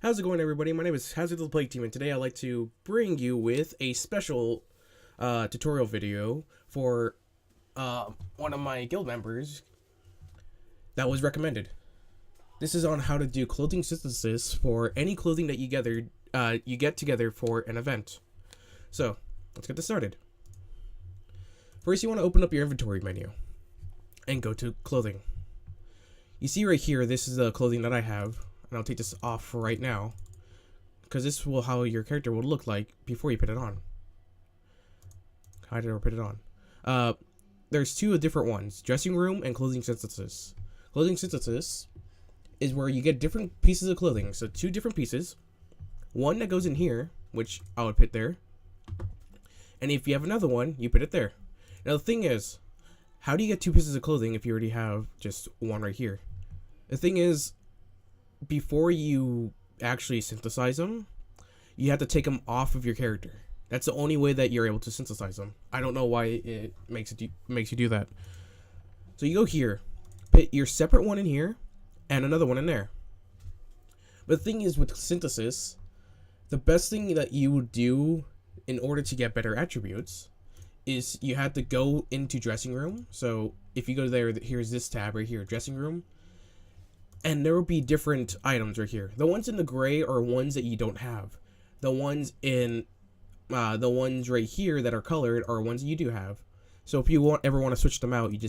How's it going, everybody? My name is Hazard the Plague Team, and today I'd like to bring you with a special tutorial video for one of my guild members that was recommended. This is on how to do clothing synthesis for any clothing that you get together for an event. So, let's get this started. First, you want to open up your inventory menu and go to clothing. You see right here, this is the clothing that I have. And I'll take this off right now, because this will how your character will look like before you put it on. Hide it or put it on. There's two different ones: dressing room and clothing synthesis. Clothing synthesis is where you get different pieces of clothing. So two different pieces. One that goes in here, which I would put there. And if you have another one, you put it there. Now the thing is, how do you get two pieces of clothing if you already have just one right here? The thing is, before you actually synthesize them, you have to take them off of your character. That's the only way that you're able to synthesize them. I don't know why it makes you do that. So you go here, put your separate one in here, and another one in there. But the thing is, with synthesis, the best thing that you would do in order to get better attributes is you have to go into dressing room. So if you go there, here's this tab right here, dressing room. And there will be different items right here. The ones in the gray are ones that you don't have. The ones right here that are colored are ones that you do have. So if you ever want to switch them out, you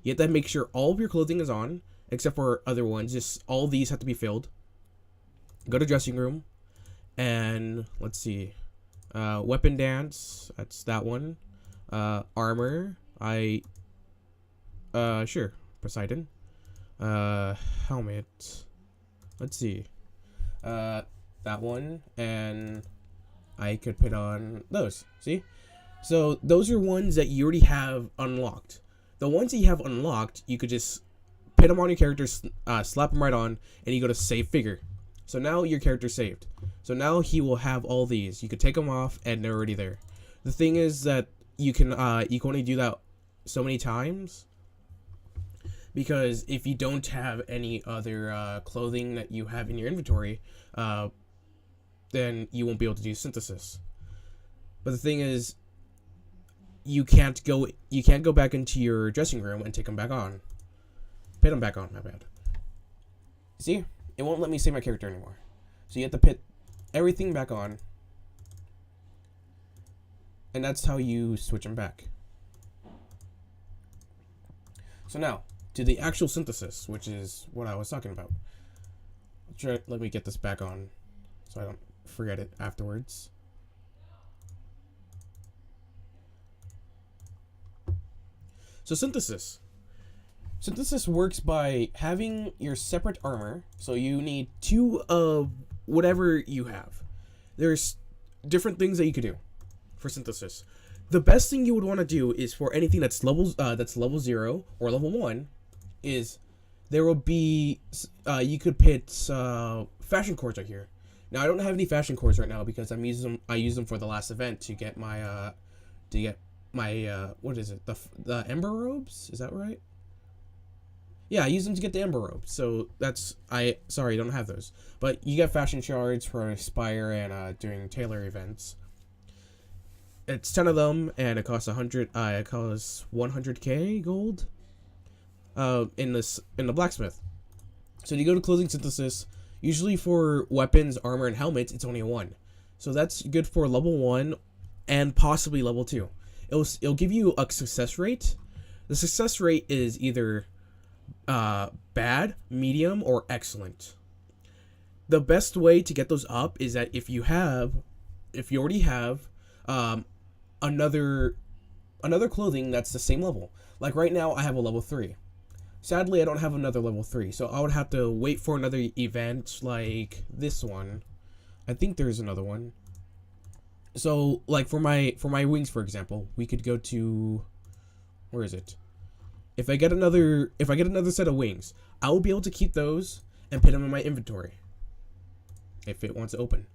have to make sure all of your clothing is on, except for other ones. Just all these have to be filled. Go to dressing room, and let's see, weapon dance. That's that one. Armor. Sure, Poseidon. Helmet. Let's see. That one, and I could put on those. See? So those are ones that you already have unlocked. The ones that you have unlocked, you could just put them on your character, slap them right on, and you go to save figure. So now your character's saved. So now he will have all these. You could take them off, and they're already there. The thing is that you can only do that so many times. Because if you don't have any other clothing that you have in your inventory, then you won't be able to do synthesis. But the thing is, you can't go back into your dressing room and take them back on. Put them back on, my bad. See? It won't let me save my character anymore. So you have to put everything back on. And that's how you switch them back. So now, to the actual synthesis, which is what I was talking about. Let me get this back on so I don't forget it afterwards. So synthesis. Synthesis works by having your separate armor. So you need two of whatever you have. There's different things that you could do for synthesis. The best thing you would want to do is for anything that's level 0 or level 1 is there will be you could put fashion cords right here. Now I don't have any fashion cords right now because I use them for the last event to get my what is it, the ember robes, is that right? Yeah, I use them to get the ember robes. So sorry, I don't have those, but you get fashion shards for Aspire and during Taylor events. It's 10 of them, and it costs 100. It costs 100k gold. In the blacksmith. So you go to clothing synthesis. Usually for weapons, armor, and helmets, it's only a 1. So that's good for level 1 and possibly level 2. It'll give you a success rate. The success rate is either bad, medium, or excellent. The best way to get those up is that if you already have another clothing that's the same level. Like right now, I have a level 3. Sadly, I don't have another level 3, so I would have to wait for another event like this one. I think there's another one. So, like for my wings, for example, we could go to, where is it? If I get another set of wings, I will be able to keep those and put them in my inventory. If it wants to open,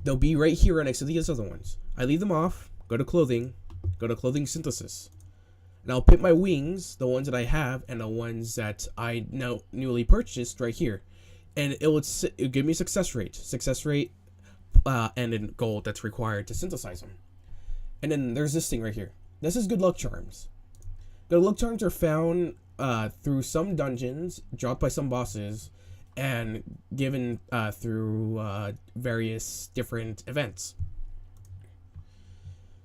they'll be right here next to these other ones. I leave them off. Go to clothing synthesis. And I'll put my wings, the ones that I have, and the ones that I now newly purchased right here. and it would give me success rate, and in gold that's required to synthesize them. And then there's this thing right here. This is good luck charms. Good luck charms are found through some dungeons, dropped by some bosses, and given through various different events.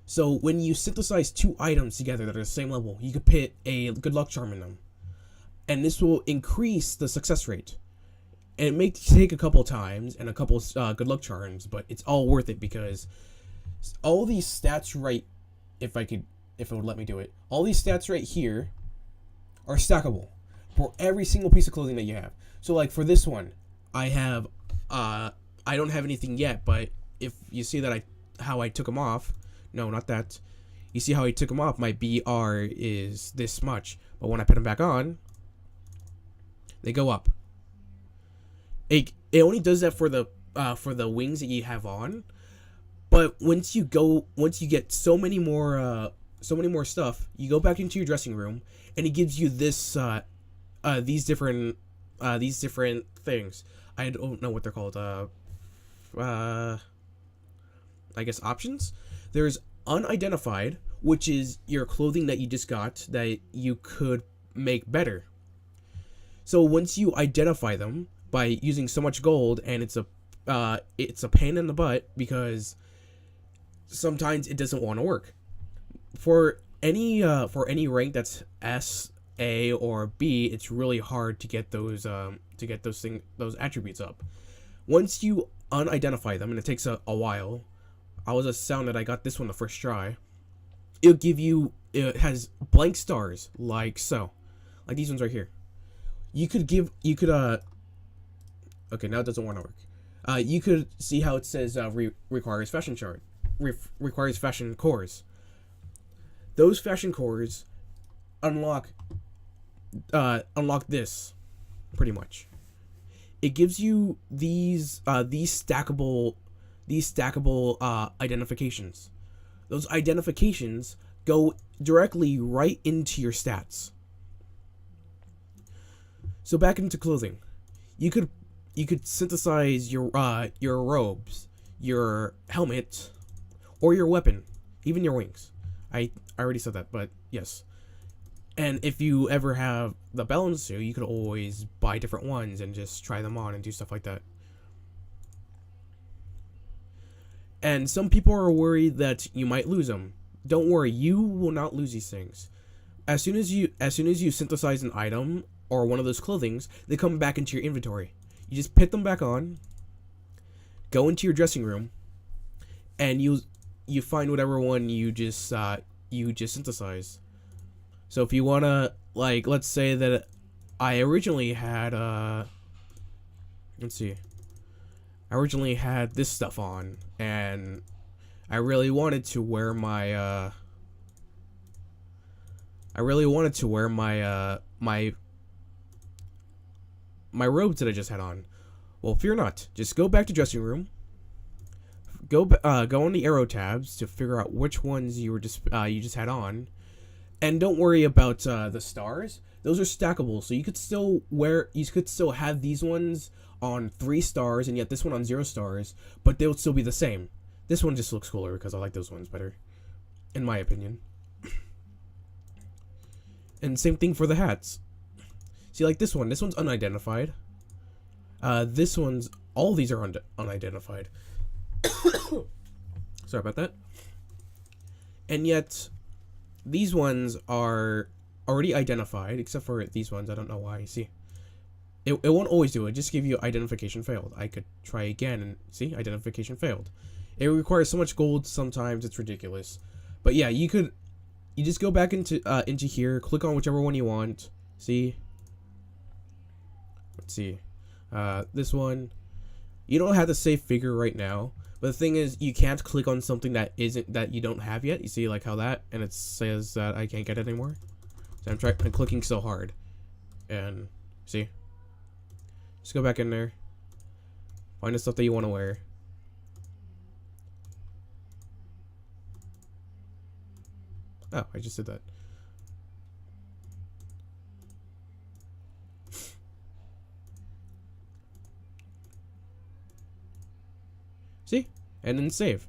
So when you synthesize two items together that are the same level, you could put a good luck charm in them, and this will increase the success rate. And it may take a couple times and a couple good luck charms, but it's all worth it because all these stats if it would let me do it, all these stats right here are stackable for every single piece of clothing that you have. So like for this one, I don't have anything yet, but if you see that how I took them off, no, not that. You see how I took them off, my BR is this much, but when I put them back on, they go up. It only does that for the wings that you have on, but once you get so many more stuff, you go back into your dressing room, and it gives you this these different things. I don't know what they're called. I guess options. There's unidentified, which is your clothing that you just got that you could make better. So once you identify them by using so much gold, and it's a pain in the butt because sometimes it doesn't want to work. For any rank that's S, A, or B, it's really hard to get those attributes up. Once you unidentify them, and it takes a while. I was astounded that I got this one the first try. It has blank stars like so, like these ones right here. Okay, now it doesn't want to work. You could see how it says requires fashion chart, requires fashion cores. Those fashion cores unlock this pretty much. It gives you these stackable identifications. Those identifications go directly right into your stats. So back into clothing, you could synthesize your robes, your helmet, or your weapon, even your wings. I already said that, but yes. And if you ever have the balance suit, you could always buy different ones and just try them on and do stuff like that. And some people are worried that you might lose them. Don't worry, you will not lose these things. As soon as you synthesize an item or one of those clothings, they come back into your inventory. You just put them back on, go into your dressing room, and you find whatever one you just synthesize. So if you wanna, like, let's say that I originally had let's see. I originally had this stuff on, and I really wanted to wear my my robes that I just had on. Well, fear not. Just go back to dressing room. Go on the arrow tabs to figure out which ones you just had on, and don't worry about the stars. Those are stackable, so you could still have these ones on 3 stars, and yet this one on 0 stars, but they would still be the same. This one just looks cooler because I like those ones better, in my opinion. And same thing for the hats. See, like this one's unidentified. All these are unidentified. Sorry about that. And yet, these ones are already identified, except for these ones. I don't know why. See, it won't always do it. Just give you identification failed. I could try again and see, identification failed. It requires so much gold sometimes, it's ridiculous. But yeah, you just go back into here, click on whichever one you want. See? Let's see. This one. You don't have to save figure right now. But the thing is, you can't click on something that you don't have yet. You see, like how that, and it says that I can't get it anymore. So I'm clicking so hard, and see. Just go back in there. Find the stuff that you want to wear. Oh, I just did that. See? And then save.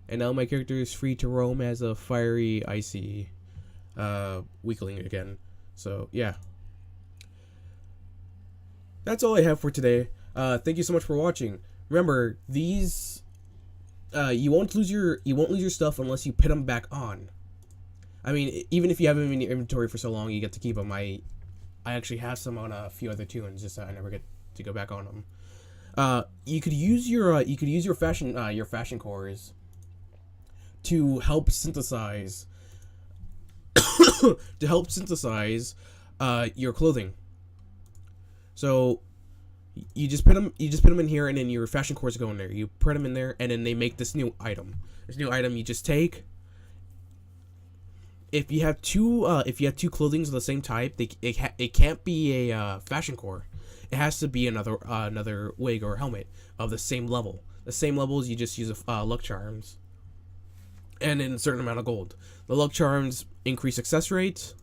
And now my character is free to roam as a fiery, icy weakling again. So, yeah. That's all I have for today. Thank you so much for watching. Remember, these you won't lose your stuff unless you put them back on. I mean, even if you have them in your inventory for so long, you get to keep them. I actually have some on a few other tunes, just I never get to go back on them. You could use your fashion cores to help synthesize your clothing. So you just put them in here, and then your fashion cores go in there. You put them in there, and then they make this new item. This new item you just take. If you have two clothings of the same type, it can't be a fashion core. It has to be another wig or helmet of the same level. The same levels, you just use luck charms, and then a certain amount of gold. The luck charms increase success rate,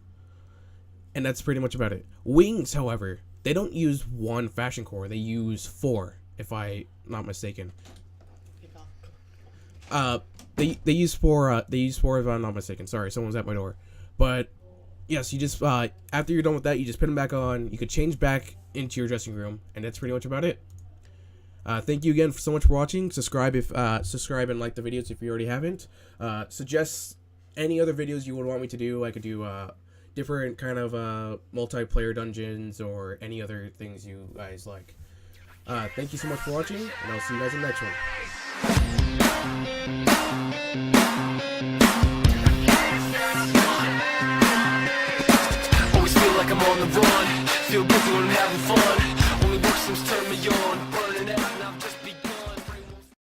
and that's pretty much about it. Wings, however, they don't use one fashion core. They use 4, if I'm not mistaken. They use 4. They use 4 if I'm not mistaken. Sorry, someone's at my door. But yes, you just after you're done with that, you just put them back on. You could change back into your dressing room, and that's pretty much about it. Thank you again so much for watching. Subscribe and like the videos if you already haven't. Suggest any other videos you would want me to do. I could do different kind of multiplayer dungeons or any other things you guys like. Thank you so much for watching, and I'll see you guys in the next one. Always feel like I'm on the run. Feel good when I'm having fun. Only work seems to turn me on.